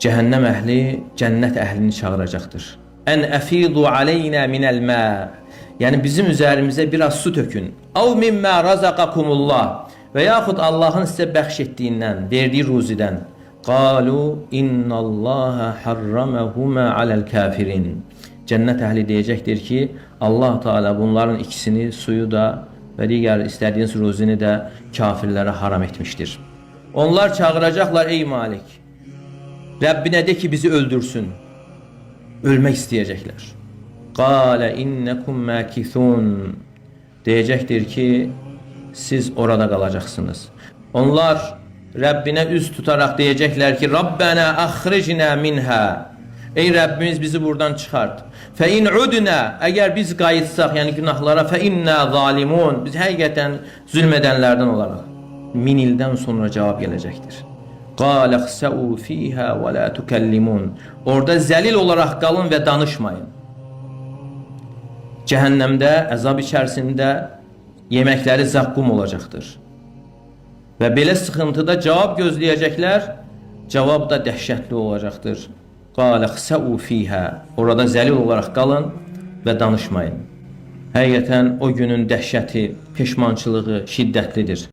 Cəhənnəm əhli cənnət əhlini çağıracaqdır. Ən əfidu aleynə minəl mə. Yəni bizim üzərimizə biraz su tökün. Av mimmə razaqakumullah. Və yaxud Allahın sizə bəxş etdiyindən, verdiyi ruzidən. Qalu innallaha harramahuma aləl kafirin. Cənnət əhli deyəcəkdir ki, Allah Teala bunların ikisini, suyu da və digər istədiyiniz ruzini də kafirlərə haram etmişdir. Onlar çağıracaqlar, ey Malik, Rəbbinə de ki, bizi öldürsün. Ölmək istəyəcəklər. Qalə innəkum məkithun. Deyəcəkdir ki, siz orada qalacaqsınız. Onlar Rəbbinə üz tutaraq deyəcəklər ki, Rabbənə əxricnə minhə. Ey Rəbbimiz, bizi buradan çıxart. Fə in udnə, əgər biz qayıtsaq, yəni günahlara, fə innə zalimun, biz həqiqətən zülm edənlərdən olaraq. 1000 ildən sonra cavab gələcəkdir. Qalə xsəu fiyhə və lə tükəllimun. Orada zəlil olaraq qalın və danışmayın. Cəhənnəmdə, əzab içərisində yeməkləri zaqqum olacaqdır. Və belə sıxıntıda cavab gözləyəcəklər, cavab da dəhşətli olacaqdır. Qalə xsəu fiyhə. Orada zəlil olaraq qalın və danışmayın. Həqiqətən o günün dəhşəti, peşmançılığı şiddətlidir.